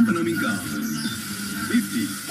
Economic Car. 50.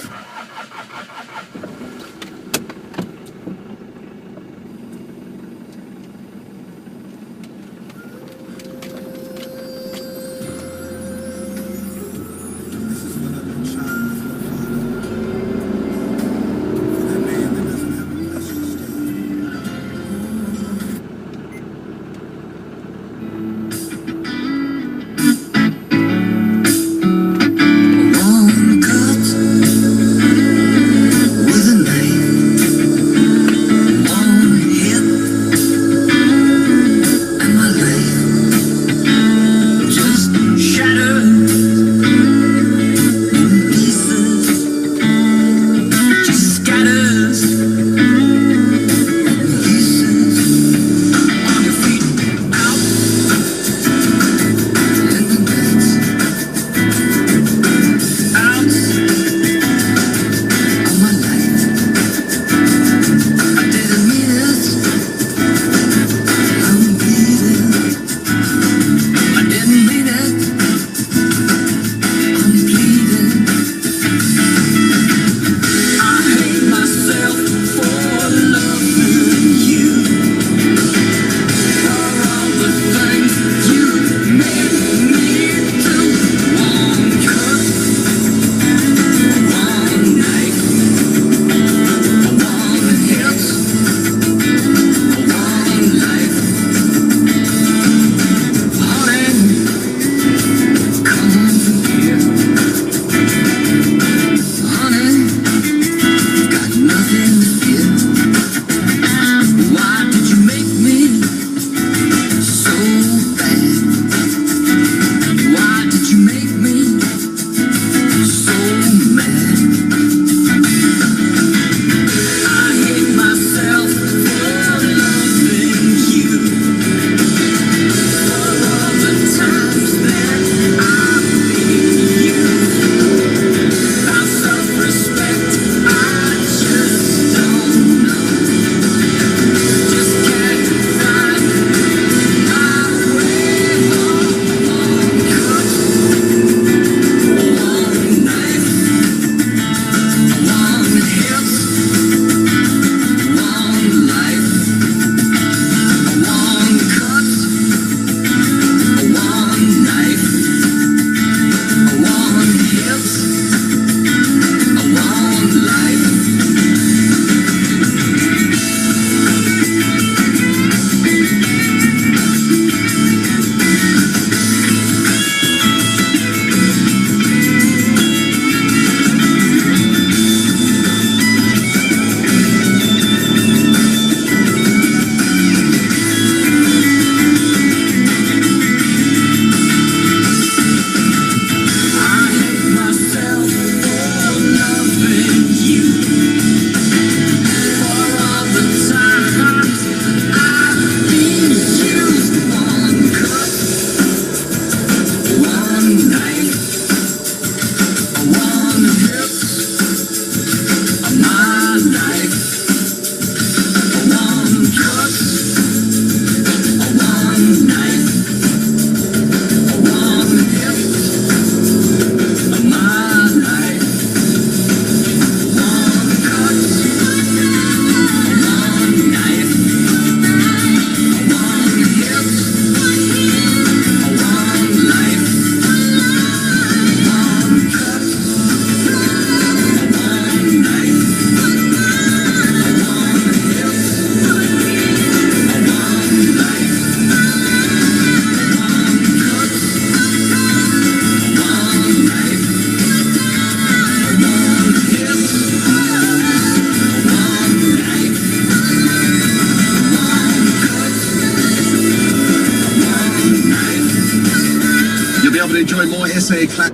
You'll be able to enjoy more SA class.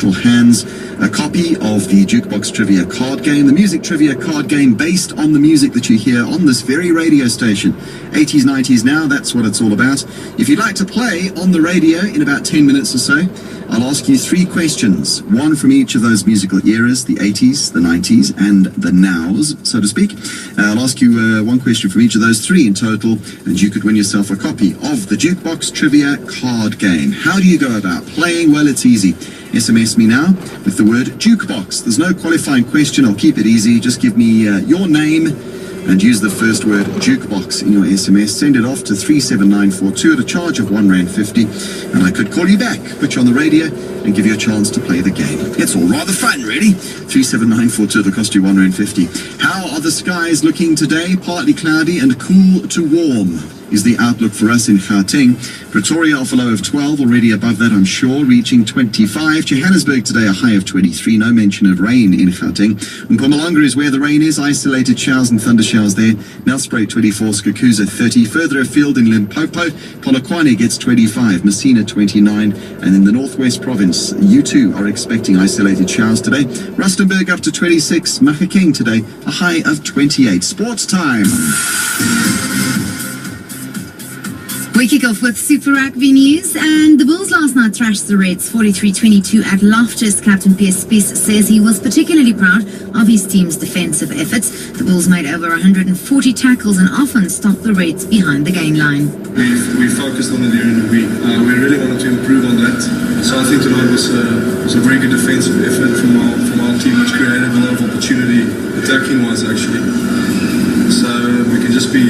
little hands a copy of the Jukebox Trivia card game, the music trivia card game based on the music that you hear on this very radio station. 80s, 90s now, that's what it's all about. If you'd like to play on the radio in about 10 minutes or so, I'll ask you 3 questions, one from each of those musical eras, the 80s, the 90s, and the nows, so to speak. I'll ask you one question from each of those 3 in total, and you could win yourself a copy of the Jukebox Trivia card game. How do you go about playing? Well, it's easy. SMS me now with the word Jukebox. There's no qualifying question. I'll keep it easy. Just give me your name and use the first word Jukebox in your SMS. Send it off to 37942 at a charge of R1.50, and I could call you back, put you on the radio, and give you a chance to play the game. It's all rather fun, really. 37942, it'll cost you R1.50. How are the skies looking today? Partly cloudy and cool to warm is the outlook for us in Gauteng. Pretoria off a low of 12, already above that I'm sure, reaching 25. Johannesburg today a high of 23, no mention of rain in Gauteng. Mpumalanga is where the rain is, isolated showers and thunder showers there. Nelspruit 24, Skukuza 30. Further afield in Limpopo, Polokwane gets 25, Messina 29, and in the Northwest Province, you too are expecting isolated showers today. Rustenburg up to 26, Mahakeng today a high of 28. Sports time. We kick off with Super Rugby news, and the Bulls last night thrashed the Reds 43-22 at Loftus. Captain Pierce Spies says he was particularly proud of his team's defensive efforts. The Bulls made over 140 tackles and often stopped the Reds behind the gain line. We focused on it during the week. We really wanted to improve on that. So I think tonight was a very good defensive effort from our team, which created a lot of opportunity attacking-wise actually. So we can just be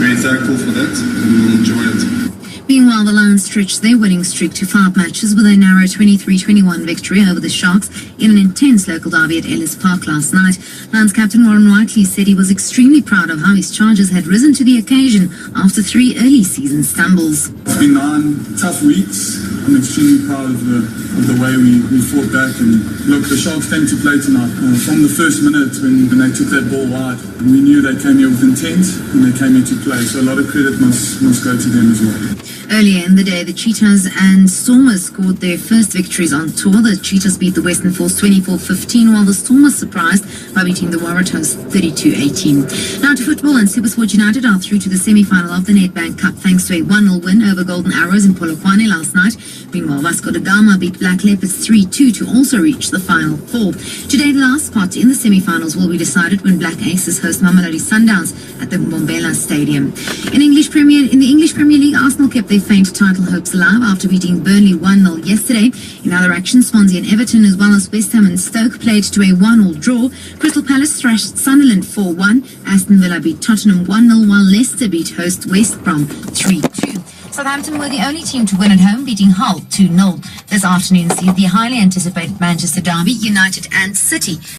very thankful for that, and we'll enjoy it. Meanwhile, the Lions stretched their winning streak to 5 matches with a narrow 23-21 victory over the Sharks in an intense local derby at Ellis Park last night. Lions captain Warren Whiteley said he was extremely proud of how his Chargers had risen to the occasion after 3 early season stumbles. It's been 9 tough weeks. I'm extremely proud of the way we fought back. And look, the Sharks came to play tonight. From the first minute when they took that ball wide, we knew they came here with intent and they came here to play. So a lot of credit must go to them as well. Earlier in the day, the Cheetahs and Stormers scored their first victories on tour. The Cheetahs beat the Western Force 24-15, while the Stormers surprised by beating the Waratahs 32-18. Now to football, and SuperSport United are through to the semi-final of the Nedbank Cup thanks to a 1-0 win over Golden Arrows in Polokwane last night. Meanwhile, Vasco da Gama beat Black Leopards 3-2 to also reach the Final Four. Today, the last spot in the semi-finals will be decided when Black Aces host Mamelodi Sundowns at the Mbombela Stadium. In the English Premier League, Arsenal kept their faint title hopes alive after beating Burnley 1-0 yesterday. In other action, Swansea and Everton, as well as West Ham and Stoke, played to a 1-1 draw. Crystal Palace thrashed Sunderland 4-1. Aston Villa beat Tottenham 1-0, while Leicester beat host West Brom 3-2. Southampton were the only team to win at home, beating Hull 2-0. This afternoon sees the highly anticipated Manchester derby, United and City.